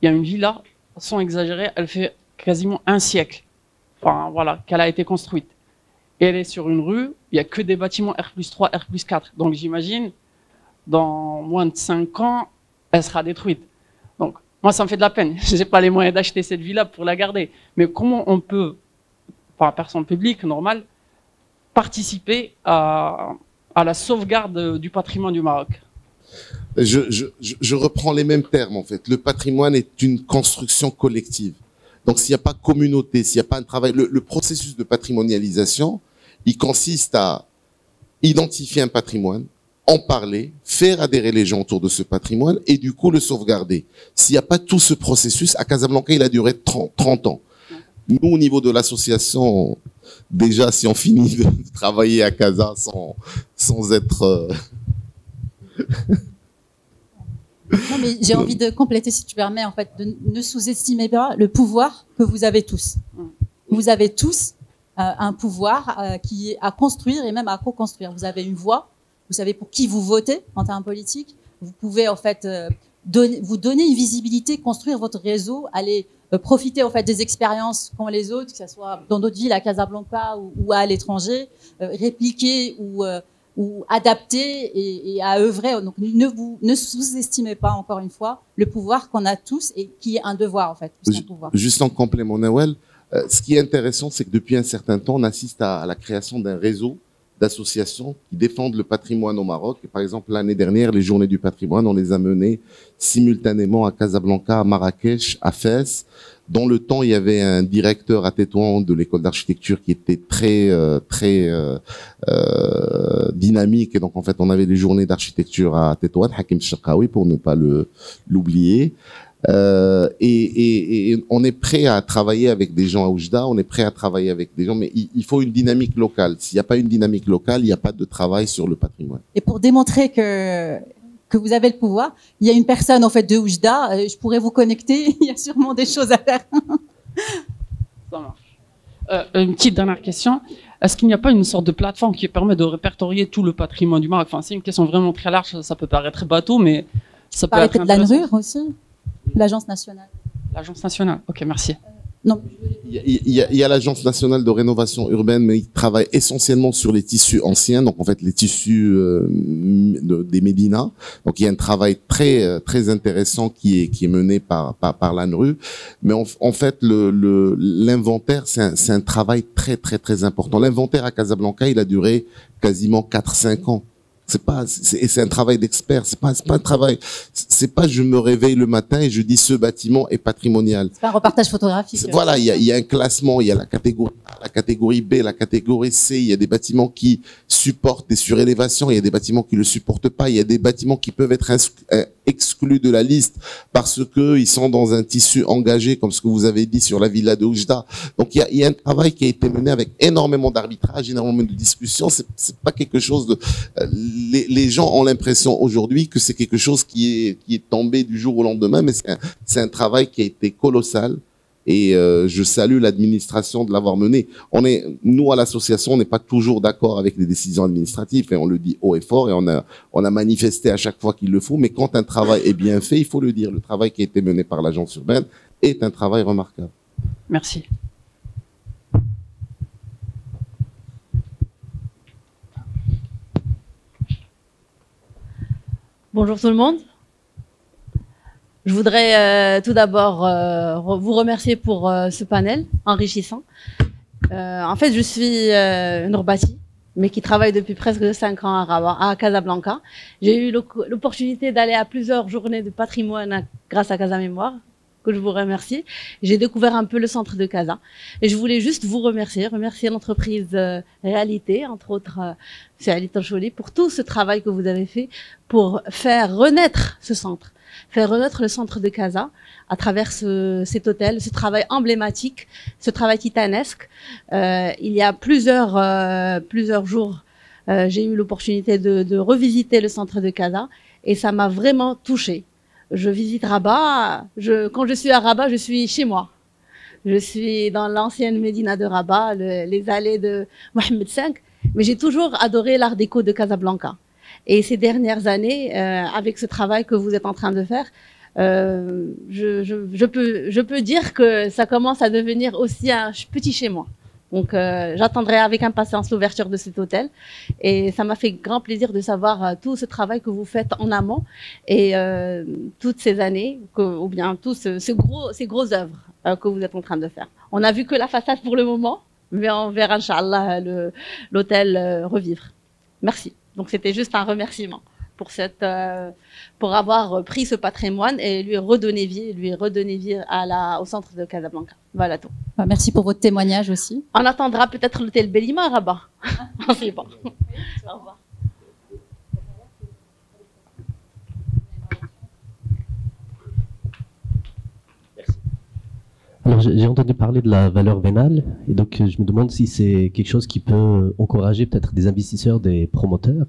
il y a une villa, sans exagérer, elle fait quasiment un siècle, enfin voilà, qu'elle a été construite. Et elle est sur une rue, il n'y a que des bâtiments R+3, R+4. Donc j'imagine, dans moins de 5 ans, elle sera détruite. Donc moi, ça me fait de la peine. Je n'ai pas les moyens d'acheter cette villa pour la garder. Mais comment on peut, par personne publique, normale, participer à la sauvegarde du patrimoine du Maroc? Je reprends les mêmes termes en fait. Le patrimoine est une construction collective. Donc s'il n'y a pas communauté, s'il n'y a pas un travail, le processus de patrimonialisation, il consiste à identifier un patrimoine, en parler, faire adhérer les gens autour de ce patrimoine et du coup le sauvegarder. S'il n'y a pas tout ce processus, à Casablanca, il a duré 30 ans. Nous, au niveau de l'association, déjà si on finit de travailler à Casa sans être... Non, mais j'ai envie de compléter, si tu permets, en fait, de ne sous-estimer pas le pouvoir que vous avez tous. Vous avez tous un pouvoir qui est à construire et même à co-construire. Vous avez une voix, vous savez pour qui vous votez en termes politiques. Vous pouvez en fait vous donner une visibilité, construire votre réseau, aller profiter en fait des expériences qu'ont les autres, que ce soit dans d'autres villes, à Casablanca ou à l'étranger, répliquer ou adapter et à œuvrer. Donc ne sous-estimez pas, encore une fois, le pouvoir qu'on a tous et qui est un devoir en fait. Un pouvoir. Juste en complément, Nawel, ce qui est intéressant, c'est que depuis un certain temps, on assiste à la création d'un réseau d'associations qui défendent le patrimoine au Maroc. Et par exemple, l'année dernière, les Journées du patrimoine, on les a menées simultanément à Casablanca, à Marrakech, à Fès. Dans le temps, il y avait un directeur à Tétouan de l'école d'architecture qui était très dynamique. Et donc, en fait, on avait les Journées d'architecture à Tétouan, Hakim Chakaoui, pour ne pas l'oublier. Et on est prêt à travailler avec des gens à Oujda, on est prêt à travailler avec des gens, mais il faut une dynamique locale. S'il n'y a pas une dynamique locale, il n'y a pas de travail sur le patrimoine. Et pour démontrer que vous avez le pouvoir, il y a une personne en fait de Oujda, je pourrais vous connecter, il y a sûrement des choses à faire. Ça marche. Une petite dernière question. Est-ce qu'il n'y a pas une sorte de plateforme qui permet de répertorier tout le patrimoine du Maroc? Enfin, c'est une question vraiment très large, ça peut paraître bateau, mais ça peut être intéressant. De l'ANRUR aussi, l'Agence nationale. L'Agence nationale, ok, merci. Non. Il y a l'Agence nationale de rénovation urbaine, mais il travaille essentiellement sur les tissus anciens, donc en fait les tissus des médinas. Donc il y a un travail très intéressant qui est mené par l'ANRU. Mais en fait l'inventaire c'est un travail très important. L'inventaire à Casablanca, il a duré quasiment 4-5 ans. C'est un travail d'expert. C'est pas un travail. C'est pas je me réveille le matin et je dis ce bâtiment est patrimonial. C'est pas un reportage photographique. Voilà, il y a un classement, il y a la catégorie A, la catégorie B, la catégorie C. Il y a des bâtiments qui supportent des surélévations, il y a des bâtiments qui le supportent pas. Il y a des bâtiments qui peuvent être exclus de la liste parce que ils sont dans un tissu engagé, comme ce que vous avez dit sur la villa de Oujda. Donc il y a un travail qui a été mené avec énormément d'arbitrage, énormément de discussions. C'est pas quelque chose de les gens ont l'impression aujourd'hui que c'est quelque chose qui est tombé du jour au lendemain, mais c'est un travail qui a été colossal et je salue l'administration de l'avoir mené. Nous à l'association, on n'est pas toujours d'accord avec les décisions administratives et on le dit haut et fort et on a manifesté à chaque fois qu'il le faut, mais quand un travail est bien fait, il faut le dire. Le travail qui a été mené par l'agence urbaine est un travail remarquable. Merci. Bonjour tout le monde. Je voudrais tout d'abord vous remercier pour ce panel enrichissant. En fait, je suis une Rbati, mais qui travaille depuis presque 5 ans à Rabat, à Casablanca. J'ai eu l'opportunité d'aller à plusieurs journées de patrimoine grâce à Casa Mémoire, que je vous remercie. J'ai découvert un peu le centre de Casa. Et je voulais juste vous remercier l'entreprise Réalité, entre autres, c'est Ali Tanchouli, pour tout ce travail que vous avez fait pour faire renaître ce centre. Faire renaître le centre de Casa à travers cet hôtel, ce travail emblématique, ce travail titanesque. Il y a plusieurs jours, j'ai eu l'opportunité de revisiter le centre de Casa et ça m'a vraiment touchée. Je visite Rabat. Quand je suis à Rabat, je suis chez moi. Je suis dans l'ancienne Médina de Rabat, les allées de Mohamed V. Mais j'ai toujours adoré l'art déco de Casablanca. Et ces dernières années, avec ce travail que vous êtes en train de faire, je peux dire que ça commence à devenir aussi un petit chez moi. Donc, j'attendrai avec impatience l'ouverture de cet hôtel. Et ça m'a fait grand plaisir de savoir tout ce travail que vous faites en amont et toutes ces années, ou bien tous ces gros œuvres que vous êtes en train de faire. On n'a vu que la façade pour le moment, mais on verra, Inch'Allah, l'hôtel revivre. Merci. Donc, c'était juste un remerciement pour avoir pris ce patrimoine et lui redonner vie au centre de Casablanca. Voilà tout. Merci pour votre témoignage aussi. On attendra peut-être l'hôtel Belima à Rabat. On sait pas. Au revoir. Alors, j'ai entendu parler de la valeur vénale, et donc je me demande si c'est quelque chose qui peut encourager peut-être des investisseurs, des promoteurs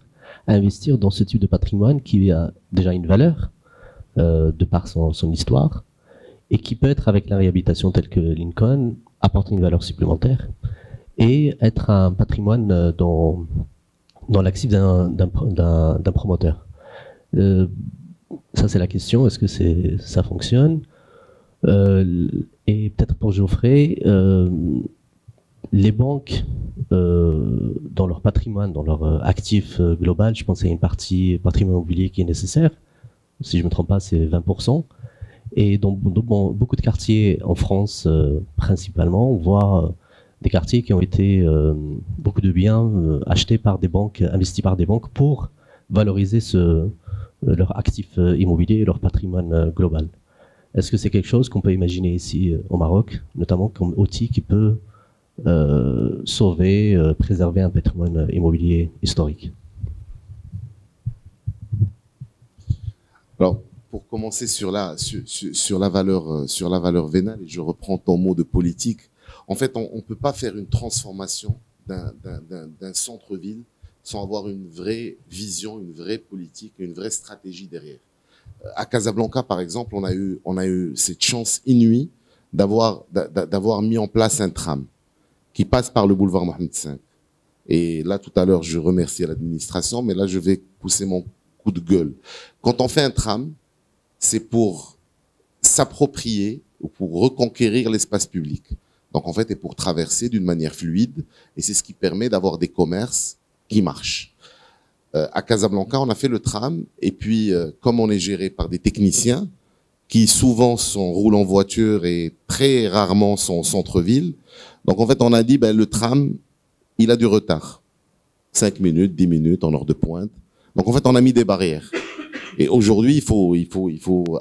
à investir dans ce type de patrimoine qui a déjà une valeur de par son histoire et qui peut être, avec la réhabilitation telle que Lincoln, apporter une valeur supplémentaire et être un patrimoine dans l'actif d'un promoteur. Ça, c'est la question. Est-ce que ça fonctionne? Et peut-être pour Geoffrey, les banques, dans leur patrimoine, dans leur actif global, je pense qu'il y a une partie patrimoine immobilier qui est nécessaire. Si je ne me trompe pas, c'est 20%. Et dans beaucoup de quartiers en France, principalement, on voit des quartiers qui ont été beaucoup de biens achetés par des banques, investis par des banques pour valoriser leur actif immobilier et leur patrimoine global. Est-ce que c'est quelque chose qu'on peut imaginer ici au Maroc, notamment comme outil qui peut sauver, préserver un patrimoine immobilier historique? Alors, pour commencer sur la valeur vénale, et je reprends ton mot de politique, en fait, on ne peut pas faire une transformation d'un centre-ville sans avoir une vraie vision, une vraie politique, une vraie stratégie derrière. À Casablanca, par exemple, on a eu cette chance inouïe d'avoir mis en place un tram qui passe par le boulevard Mohamed V. Et là, tout à l'heure, je remercie l'administration, mais là, je vais pousser mon coup de gueule. Quand on fait un tram, c'est pour s'approprier ou pour reconquérir l'espace public. Donc, en fait, et pour traverser d'une manière fluide, et c'est ce qui permet d'avoir des commerces qui marchent. À Casablanca, on a fait le tram, et puis, comme on est géré par des techniciens, qui souvent roulent en voiture et très rarement sont au centre-ville, donc en fait, on a dit, le tram, il a du retard. 5 minutes, 10 minutes en heure de pointe. Donc en fait, on a mis des barrières. Et aujourd'hui, il faut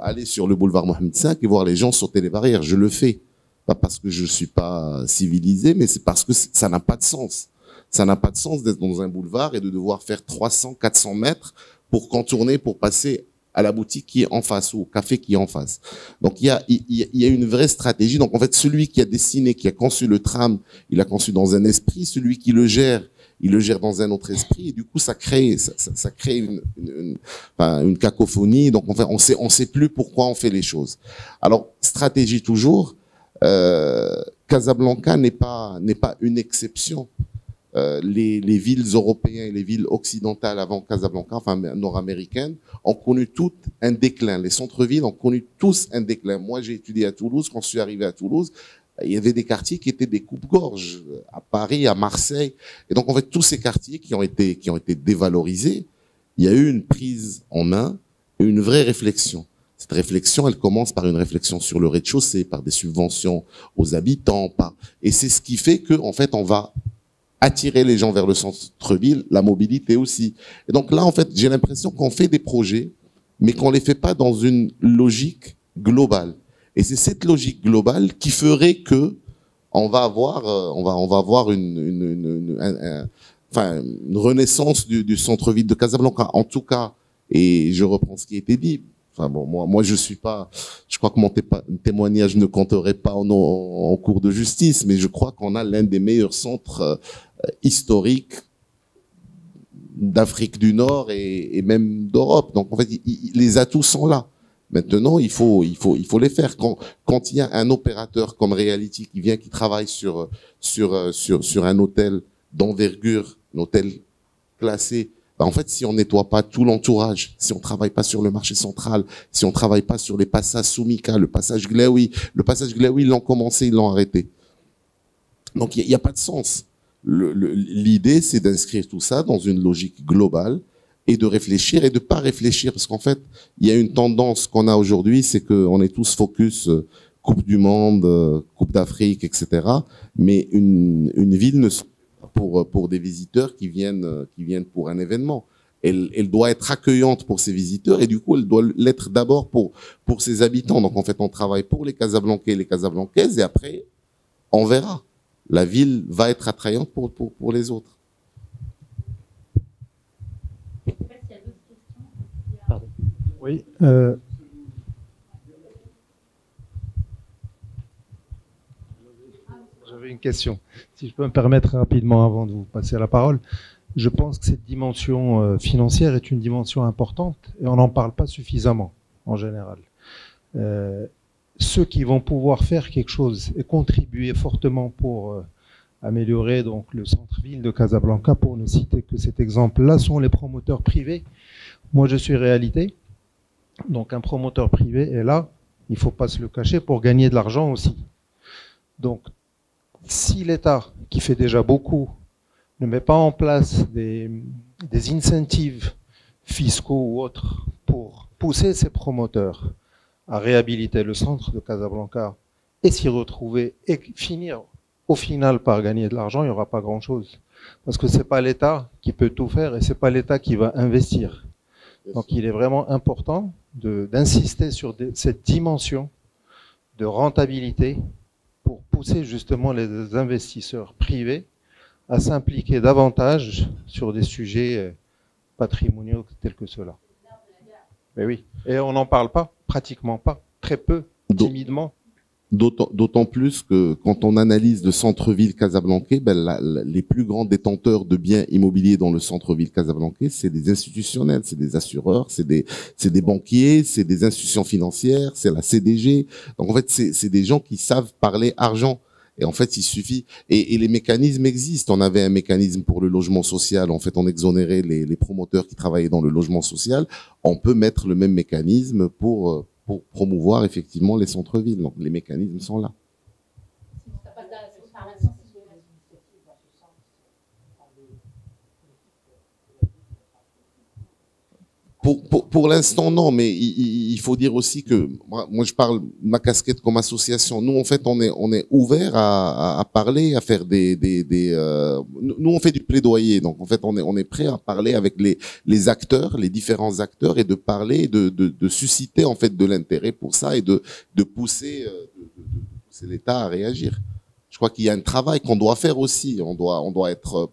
aller sur le boulevard Mohamed V et voir les gens sauter les barrières. Je le fais. Pas parce que je suis pas civilisé, mais c'est parce que ça n'a pas de sens. Ça n'a pas de sens d'être dans un boulevard et de devoir faire 300, 400 mètres pour contourner, pour passer à la boutique qui est en face ou au café qui est en face. Donc il y a une vraie stratégie. Donc en fait, celui qui a dessiné, qui a conçu le tram, il a conçu dans un esprit. Celui qui le gère, il le gère dans un autre esprit. Et du coup, ça crée une cacophonie. Donc en fait, on sait plus pourquoi on fait les choses. Alors stratégie toujours. Casablanca n'est pas une exception. Les villes européennes et les villes occidentales avant Casablanca, enfin nord-américaines, ont connu toutes un déclin. Les centres-villes ont connu tous un déclin. Moi, j'ai étudié à Toulouse. Quand je suis arrivé à Toulouse, il y avait des quartiers qui étaient des coupe-gorges à Paris, à Marseille. Et donc, en fait, tous ces quartiers qui ont été dévalorisés, il y a eu une prise en main une vraie réflexion. Cette réflexion, elle commence par une réflexion sur le rez-de-chaussée, par des subventions aux habitants, et c'est ce qui fait que, en fait, on va attirer les gens vers le centre-ville, la mobilité aussi. Et donc là, en fait, j'ai l'impression qu'on fait des projets, mais qu'on les fait pas dans une logique globale. Et c'est cette logique globale qui ferait que on va avoir une renaissance du centre-ville de Casablanca. En tout cas, et je reprends ce qui a été dit. Enfin bon, moi je suis pas, je crois que mon témoignage ne compterait pas en cours de justice, mais je crois qu'on a l'un des meilleurs centres historiques d'Afrique du Nord et même d'Europe. Donc en fait, les atouts sont là. Maintenant, il faut les faire. Quand il y a un opérateur comme Reality qui travaille sur un hôtel d'envergure, un hôtel classé, en fait, si on nettoie pas tout l'entourage, si on travaille pas sur le marché central, si on travaille pas sur les passages Soumika, le passage Glaoui, ils l'ont commencé, ils l'ont arrêté. Donc, il y a pas de sens. L'idée, c'est d'inscrire tout ça dans une logique globale et de réfléchir et de pas réfléchir, parce qu'en fait, il y a une tendance qu'on a aujourd'hui, c'est qu'on est tous focus Coupe du Monde, Coupe d'Afrique, etc. Mais une ville ne pour des visiteurs qui viennent pour un événement. Elle doit être accueillante pour ses visiteurs et du coup, elle doit l'être d'abord pour ses habitants. Donc en fait, on travaille pour les Casablancais et les Casablancaises et après, on verra. La ville va être attrayante pour les autres. Pardon. Oui. J'avais une question. Si je peux me permettre rapidement avant de vous passer la parole. Je pense que cette dimension financière est une dimension importante et on n'en parle pas suffisamment en général. Ceux qui vont pouvoir faire quelque chose et contribuer fortement pour améliorer donc le centre-ville de Casablanca, pour ne citer que cet exemple-là, sont les promoteurs privés. Moi, je suis Réalité, donc un promoteur privé est là, il ne faut pas se le cacher, pour gagner de l'argent aussi. Donc, si l'État, qui fait déjà beaucoup, ne met pas en place des incentives fiscaux ou autres pour pousser ces promoteurs à réhabiliter le centre de Casablanca et s'y retrouver et finir au final par gagner de l'argent, il n'y aura pas grand-chose. Parce que ce n'est pas l'État qui peut tout faire et ce n'est pas l'État qui va investir. Donc il est vraiment important d'insister sur cette dimension de rentabilité pour pousser justement les investisseurs privés à s'impliquer davantage sur des sujets patrimoniaux tels que ceux-là. Mais oui, et on n'en parle pas, pratiquement pas, très peu, timidement. D'autant plus que quand on analyse le centre-ville casablancais, les plus grands détenteurs de biens immobiliers dans le centre-ville casablancais, c'est des institutionnels, c'est des assureurs, c'est des banquiers, c'est des institutions financières, c'est la CDG. Donc en fait, c'est des gens qui savent parler argent. Et en fait, il suffit. Et les mécanismes existent. On avait un mécanisme pour le logement social. En fait, on exonérait les promoteurs qui travaillaient dans le logement social. On peut mettre le même mécanisme pour promouvoir effectivement les centres-villes. Donc les mécanismes sont là. Pour l'instant, non, mais il faut dire aussi que moi je parle de ma casquette comme association. Nous, en fait, on est ouvert à parler, à faire nous on fait du plaidoyer. Donc en fait, on est prêt à parler avec les acteurs, les différents acteurs, et de parler, de susciter en fait de l'intérêt pour ça et de pousser l'État à réagir. Je crois qu'il y a un travail qu'on doit faire aussi. On doit être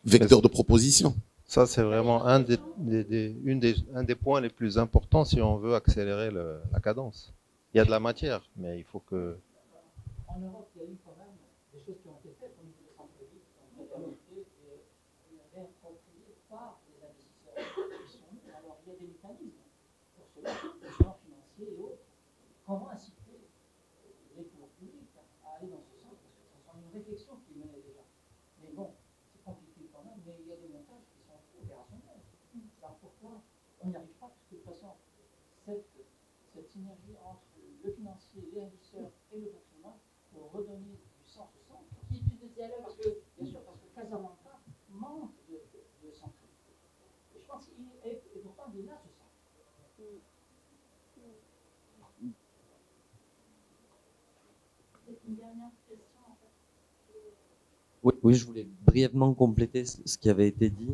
vecteur de proposition. Ça, c'est vraiment un des points les plus importants si on veut accélérer la cadence. Il y a de la matière, mais il faut que... En Europe, il y a eu quand même des choses qui ont été faites au niveau des centres-villes, qui ont été adoptées et réappropriées par les investisseurs qui sont venus. Alors, il y a des mécanismes pour cela, des plans financiers et autres. Comment inciter les pouvoirs publics à aller dans ce sens? Parce que ce sont une réflexion qui menait déjà. Mais bon, c'est compliqué quand même, mais il y a des montages qui sont opérationnels. Alors pourquoi on n'y arrive pas? Parce que de toute façon, cette synergie entre le financier, les investisseurs et le bâtiment pour redonner du sens au centre, qu'il y ait plus de dialogue, parce que, bien sûr, parce que Casablanca manque de centre. Et je pense qu'il est, et pourtant il est là ce centre. Oui, je voulais brièvement compléter ce qui avait été dit.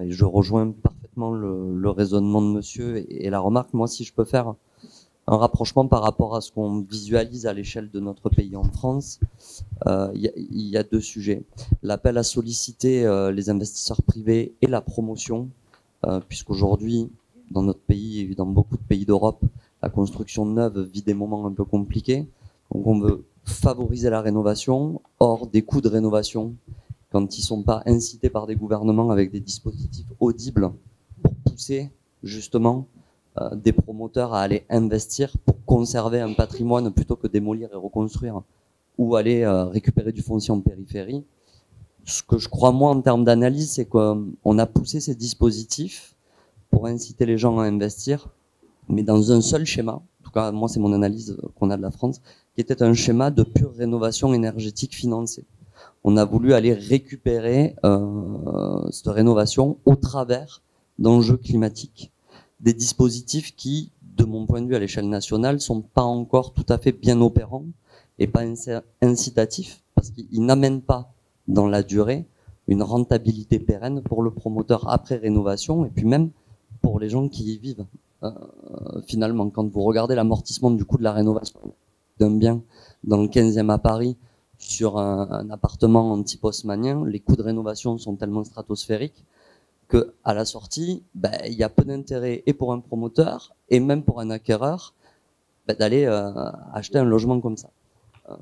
Et je rejoins parfaitement le raisonnement de monsieur et la remarque. Moi, si je peux faire un rapprochement par rapport à ce qu'on visualise à l'échelle de notre pays en France, il y a deux sujets. L'appel à solliciter les investisseurs privés et la promotion, puisqu'aujourd'hui, dans notre pays et dans beaucoup de pays d'Europe, la construction neuve vit des moments un peu compliqués. Donc on veut favoriser la rénovation. Or, des coûts de rénovation, quand ils ne sont pas incités par des gouvernements avec des dispositifs audibles pour pousser justement des promoteurs à aller investir pour conserver un patrimoine plutôt que démolir et reconstruire, ou aller récupérer du foncier en périphérie. Ce que je crois moi en termes d'analyse, c'est qu'on a poussé ces dispositifs pour inciter les gens à investir, mais dans un seul schéma. En tout cas, moi, c'est mon analyse qu'on a de la France, qui était un schéma de pure rénovation énergétique financée. On a voulu aller récupérer cette rénovation au travers d'enjeux climatiques, des dispositifs qui, de mon point de vue à l'échelle nationale, sont pas encore tout à fait bien opérants et pas incitatifs, parce qu'ils n'amènent pas dans la durée une rentabilité pérenne pour le promoteur après rénovation, et puis même pour les gens qui y vivent. Finalement, quand vous regardez l'amortissement du coût de la rénovation d'un bien dans le 15e à Paris sur un appartement en type haussmannien, les coûts de rénovation sont tellement stratosphériques que à la sortie, il y a peu d'intérêt et pour un promoteur et même pour un acquéreur d'aller acheter un logement comme ça.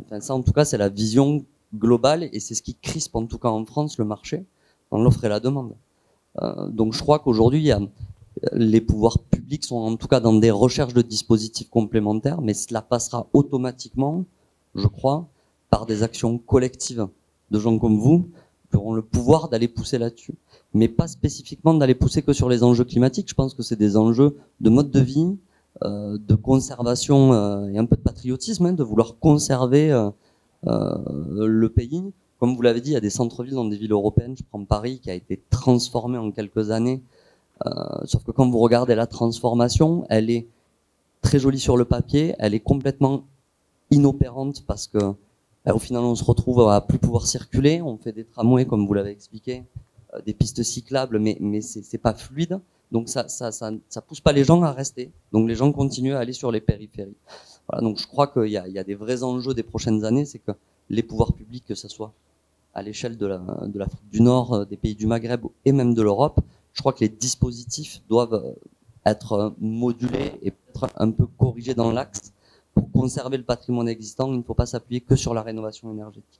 Enfin, ça, en tout cas, c'est la vision globale et c'est ce qui crispe en tout cas en France le marché dans l'offre et la demande. Donc, je crois qu'aujourd'hui, les pouvoirs publics sont en tout cas dans des recherches de dispositifs complémentaires, mais cela passera automatiquement, je crois, par des actions collectives de gens comme vous qui auront le pouvoir d'aller pousser là-dessus. Mais pas spécifiquement d'aller pousser que sur les enjeux climatiques. Je pense que c'est des enjeux de mode de vie, de conservation et un peu de patriotisme, de vouloir conserver le pays. Comme vous l'avez dit, il y a des centres-villes dans des villes européennes. Je prends Paris qui a été transformé en quelques années. Sauf que quand vous regardez la transformation, elle est très jolie sur le papier, elle est complètement inopérante parce que au final on se retrouve à plus pouvoir circuler, on fait des tramways comme vous l'avez expliqué, des pistes cyclables, mais c'est pas fluide, donc ça pousse pas les gens à rester, donc les gens continuent à aller sur les périphéries. Voilà, donc je crois qu'il y a des vrais enjeux des prochaines années, c'est que les pouvoirs publics, que ce soit à l'échelle de l'Afrique du Nord, des pays du Maghreb et même de l'Europe, je crois que les dispositifs doivent être modulés et peut-être un peu corrigés dans l'axe. Pour conserver le patrimoine existant, il ne faut pas s'appuyer que sur la rénovation énergétique.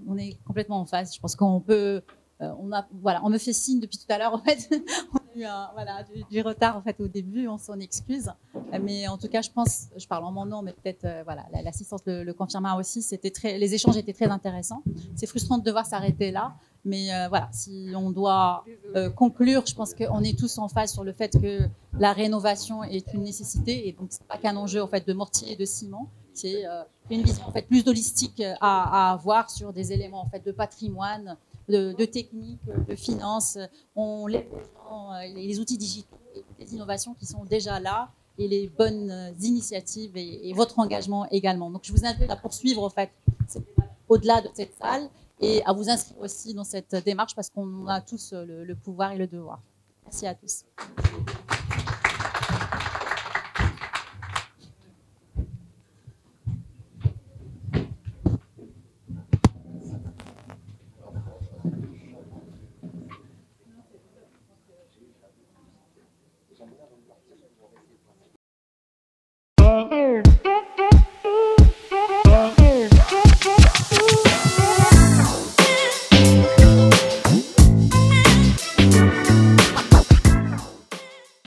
On est complètement en phase. Je pense qu'on peut, on me fait signe depuis tout à l'heure. En fait, on a eu du retard en fait au début. On s'en excuse, mais en tout cas, je pense, je parle en mon nom, mais peut-être l'assistance le confirmera aussi. Les échanges étaient très intéressants. C'est frustrant de devoir s'arrêter là. Mais si on doit conclure, je pense qu'on est tous en phase sur le fait que la rénovation est une nécessité et donc c'est pas qu'un enjeu en fait de mortier et de ciment, c'est une vision en fait plus holistique à avoir sur des éléments en fait de patrimoine, de technique, de finance. On les outils digitaux, et les innovations qui sont déjà là et les bonnes initiatives et votre engagement également. Donc je vous invite à poursuivre en fait au-delà de cette salle. Et à vous inscrire aussi dans cette démarche parce qu'on a tous le pouvoir et le devoir. Merci à tous.